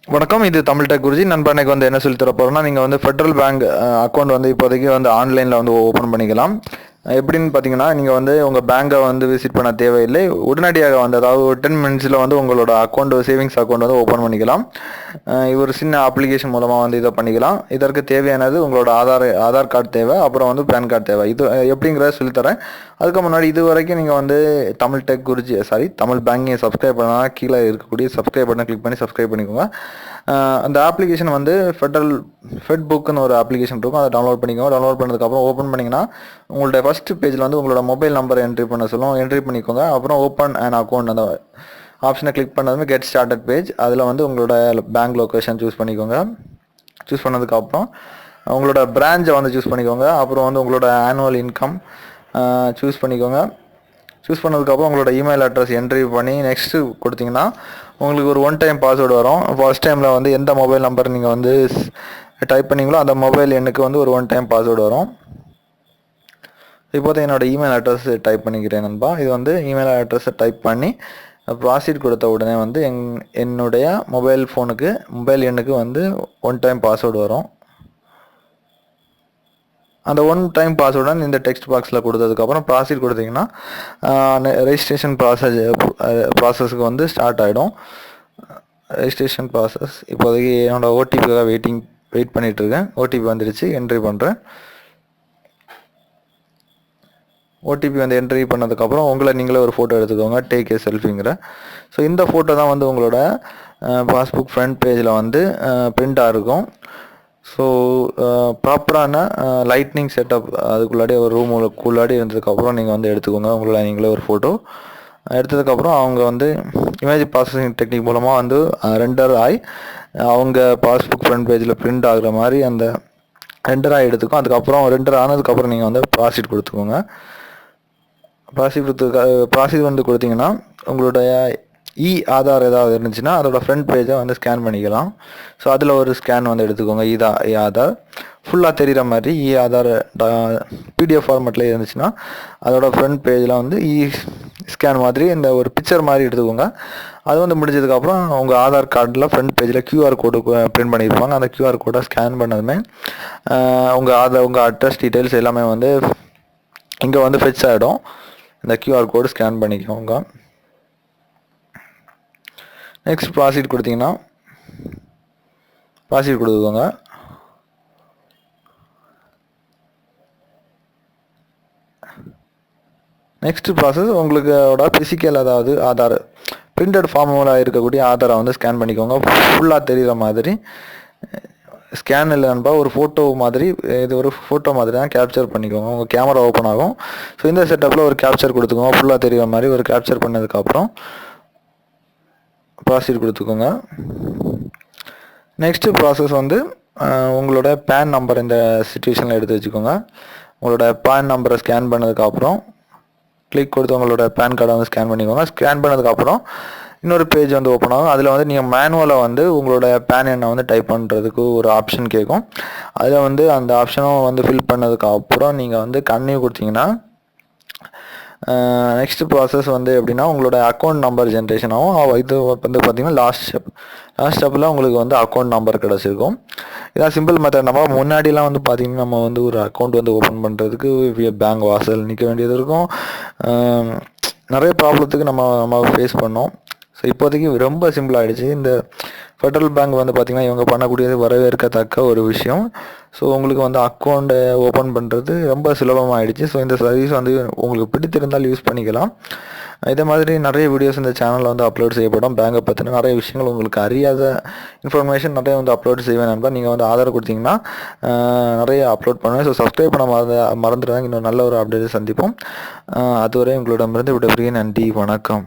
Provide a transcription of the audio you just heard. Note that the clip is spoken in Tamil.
வணக்கம். இது தமிழ் டெக் குருஜி. நண்பா, இன்னைக்கு வந்து என்ன சொல்லி தர போறோம்னா, நீங்க வந்து ஃபெடரல் பேங்க் அக்கௌண்ட் வந்து இப்போதைக்கு வந்து ஆன்லைன்ல வந்து ஓபன் பண்ணிக்கலாம். எப்படின்னு பார்த்தீங்கன்னா, நீங்க வந்து உங்க பேங்கை வந்து விசிட் பண்ண தேவையில்லை. உடனடியாக வந்து அதாவது ஒரு 10 மினிட்ஸில் வந்து உங்களோட அக்கௌண்ட் சேவிங்ஸ் அக்கௌண்ட் வந்து ஓப்பன் பண்ணிக்கலாம். இது ஒரு சின்ன அப்ளிகேஷன் மூலமாக வந்து இதை பண்ணிக்கலாம். இதற்கு தேவையானது உங்களோட ஆதார் கார்டு தேவை, அப்புறம் வந்து பேன் கார்டு தேவை. இது எப்படிங்கிறத சொல்லித்தரேன். அதுக்கு முன்னாடி இது வரைக்கும் நீங்கள் வந்து Tamil tech Guruji Tamil banking subscribe பண்ணால் கீழே இருக்கக்கூடிய சப்ஸ்கிரைப் பட்டனை கிளிக் பண்ணி சப்ஸ்கிரைப் பண்ணிக்கோங்க. அந்த அப்ளிகேஷன் வந்து ஃபெட் புக்குன்னு ஒரு அப்ளிகேஷன் இருக்கும். அதை டவுன்லோட் பண்ணிக்கோங்க. டவுன்லோட் பண்ணதுக்கப்புறம் ஓப்பன் பண்ணிங்கன்னா உங்களோட ஃபஸ்ட் பேஜில் வந்து உங்களோட மொபைல் நம்பர் என்ட்ரி பண்ண சொல்லும். என்ட்ரி பண்ணிக்கோங்க. அப்புறம் ஓப்பன் அண்ட் அக்கௌண்ட் அந்த ஆப்ஷனை கிளிக் பண்ணதுமே கெட் ஸ்டார்டட் பேஜ். அதில் வந்து உங்களோட பேங்க் லொக்கேஷன் சூஸ் பண்ணிக்கோங்க. சூஸ் பண்ணதுக்கப்புறம் உங்களோட பிரான்ச்சை வந்து சூஸ் பண்ணிக்கோங்க. அப்புறம் வந்து உங்களோட ஆனுவல் இன்கம் சூஸ் பண்ணிக்கோங்க. சூஸ் பண்ணதுக்கப்புறம் உங்களோட இமெயில் அட்ரஸ் என்ட்ரி பண்ணி நெக்ஸ்ட்டு கொடுத்தீங்கன்னா உங்களுக்கு ஒரு ஒன் டைம் பாஸ்வேர்டு வரும். ஃபர்ஸ்ட் டைமில் வந்து எந்த மொபைல் நம்பர் நீங்கள் வந்து டைப் பண்ணீங்களோ அந்த மொபைல் எண்ணுக்கு வந்து ஒரு ஒன் டைம் பாஸ்வேர்டு வரும். இப்போது என்னோட இமெயில் அட்ரஸ் டைப் பண்ணிக்கிறேன் நண்பா. இது வந்து இமெயில் அட்ரஸை டைப் பண்ணி ப்ராசீட் கொடுத்த உடனே வந்து என்னுடைய மொபைல் எண்ணுக்கு வந்து ஒன் டைம் பாஸ்வேர்டு வரும். அந்த ஒன் டைம் பாஸ்வேர்டு இந்த டெக்ஸ்ட் பாக்ஸில் கொடுத்ததுக்கப்புறம் ப்ராசீட் கொடுத்தீங்கன்னா ரெஜிஸ்ட்ரேஷன் ப்ராசஸ்க்கு வந்து ஸ்டார்ட் ஆகிடும். ரெஜிஸ்ட்ரேஷன் ப்ராசஸ் இப்போதைக்கு என்னோடய ஓடிபிக்காக வெயிட் பண்ணிகிட்ருக்கேன். ஓடிபி வந்துடுச்சு, என்ட்ரி பண்ணுறேன். ஓடிபி வந்து என்ட்ரி பண்ணதுக்கப்புறம் நீங்களே ஒரு ஃபோட்டோ எடுத்துக்கோங்க. டேக் ஏ செல்ஃபிங்கிற. ஸோ இந்த ஃபோட்டோ தான் வந்து உங்களோட பாஸ்புக் ஃப்ரண்ட் பேஜில் வந்து பிரிண்டாக இருக்கும். ஸோ ப்ராப்பரான லைட்னிங் செட்டப் அதுக்குள்ளாடி ஒரு ரூமுக்குள்ளாடி இருந்ததுக்கப்புறம் நீங்கள் வந்து எடுத்துக்கோங்க. நீங்களே ஒரு ஃபோட்டோ எடுத்ததுக்கப்புறம் அவங்க வந்து இமேஜ் ப்ராசஸிங் டெக்னிக் மூலமாக வந்து ரெண்டர் ஆகி அவங்க பாஸ்புக் ஃப்ரண்ட் பேஜில் பிரிண்ட் ஆகுற மாதிரி அந்த ரெண்டர் ஆகி எடுத்துக்கும். அதுக்கப்புறம் ரெண்டர் ஆனதுக்கப்புறம் நீங்கள் வந்து ப்ராசீட் கொடுத்துக்கோங்க. ப்ராசீட் வந்து கொடுத்தீங்கன்னா உங்களுடைய ஆதார் ஏதாவது இருந்துச்சுன்னா அதோட ஃப்ரண்ட் பேஜை வந்து ஸ்கேன் பண்ணிக்கலாம். ஸோ அதில் ஒரு ஸ்கேன் வந்து எடுத்துக்கோங்க. ஆதார் ஃபுல்லாக தெரிகிற மாதிரி ஆதார் பிடிஎஃப் ஃபார்மேட்டில் இருந்துச்சுன்னா அதோட ஃப்ரண்ட் பேஜில் வந்து ஸ்கேன் மாதிரி இந்த ஒரு பிக்சர் மாதிரி எடுத்துக்கோங்க. அது வந்து முடிஞ்சதுக்கப்புறம் உங்கள் ஆதார் கார்டில் ஃப்ரண்ட் பேஜில் கியூஆர் கோடு பிரிண்ட் பண்ணியிருப்பாங்க. அந்த கியூஆர் கோடை ஸ்கேன் பண்ணதுமே உங்கள் அட்ரஸ் டீட்டெயில்ஸ் எல்லாமே வந்து இங்கே வந்து ஃபெச் ஆகிடும். இந்த கியூஆர் கோடு ஸ்கேன் பண்ணிக்கோங்க. நெக்ஸ்ட் ப்ராசீட் கொடுத்தீங்கன்னா ப்ராசீட் கொடுத்துக்கோங்க. நெக்ஸ்ட் ப்ராசஸ் உங்களோட ஃபிசிக்கல் அதாவது ஆதார் பிரிண்டட் ஃபார்முலாக இருக்கக்கூடிய ஆதாரை வந்து ஸ்கேன் பண்ணிக்கோங்க. ஃபுல்லாக தெரிகிற மாதிரி ஸ்கேன் இல்லைன்பா, ஒரு ஃபோட்டோ மாதிரி, இது ஒரு ஃபோட்டோ மாதிரி தான் கேப்சர் பண்ணிக்கோங்க. உங்கள் கேமரா ஓப்பன் ஆகும். ஸோ இந்த செட்டப்பில் ஒரு கேப்சர் கொடுத்துக்கோங்க. ஃபுல்லாக தெரிகிற மாதிரி ஒரு கேப்சர் பண்ணதுக்கப்புறம் ப்ராசீட் கொடுத்துக்கோங்க. நெக்ஸ்ட்டு ப்ராசஸ் வந்து உங்களோட பேன் நம்பர் இந்த சிச்சுவேஷனில் எடுத்து வச்சுக்கோங்க. உங்களோட பேன் நம்பரை ஸ்கேன் பண்ணதுக்கப்புறம் கிளிக் கொடுத்து உங்களோட பேன் கார்டை வந்து ஸ்கேன் பண்ணிக்கோங்க. ஸ்கேன் பண்ணதுக்கப்புறம் இன்னொரு பேஜ் வந்து ஓப்பன் ஆகும். அதில் வந்து நீங்கள் மேனுவலாக வந்து உங்களோட பேன் எண்ணை வந்து டைப் பண்ணுறதுக்கு ஒரு ஆப்ஷன் கேட்கும். அதில் வந்து அந்த ஆப்ஷனும் வந்து ஃபில் பண்ணதுக்கப்புறம் நீங்கள் வந்து கன்டினியூ கொடுத்தீங்கன்னா நெக்ஸ்ட் ப்ராசஸ் வந்து எப்படின்னா உங்களோட அக்கௌண்ட் நம்பர் ஜென்ரேஷன் ஆகும். இது வந்து பார்த்தீங்கன்னா லாஸ்ட் ஸ்டெப்பில் உங்களுக்கு வந்து அக்கௌண்ட் நம்பர் கிடச்சிருக்கும். இதான் சிம்பிள் மெத்தட். நம்ம முன்னாடிலாம் வந்து பார்த்திங்கன்னா நம்ம வந்து ஒரு அக்கௌண்ட் வந்து ஓப்பன் பண்ணுறதுக்கு பேங்க் வாசல் நிற்க வேண்டியது இருக்கும். நிறைய ப்ராப்ளத்துக்கு நம்ம ஃபேஸ் பண்ணோம். ஸோ இப்போதைக்கு ரொம்ப சிம்பிள் ஆகிடுச்சு. இந்த ஃபெடரல் பேங்க் வந்து பார்த்திங்கன்னா இவங்க பண்ணக்கூடியது வரவேற்கத்தக்க ஒரு விஷயம். ஸோ உங்களுக்கு வந்து அக்கௌண்ட்டை ஓப்பன் பண்ணுறது ரொம்ப சுலபமாகிடுச்சு. ஸோ இந்த சர்வீஸ் வந்து உங்களுக்கு பிடித்திருந்தால் யூஸ் பண்ணிக்கலாம். இதே மாதிரி நிறைய வீடியோஸ் இந்த சேனலில் வந்து அப்லோட் செய்யப்படும். பேங்கை பற்றின நிறைய விஷயங்கள் உங்களுக்கு அறியாத இன்ஃபர்மேஷன் நிறைய வந்து அப்லோட் செய்வேன் நண்பா. நீங்கள் வந்து ஆதரவு கொடுத்தீங்கன்னா நிறைய அப்லோட் பண்ணுவேன். ஸோ சப்ஸ்கிரைப் பண்ண மறந்துடுறாங்க. இன்னும் நல்ல ஒரு அப்டேட் சந்திப்போம். அதுவரை உங்களிடமிருந்து விடைபெறுகிறேன். நன்றி, வணக்கம்.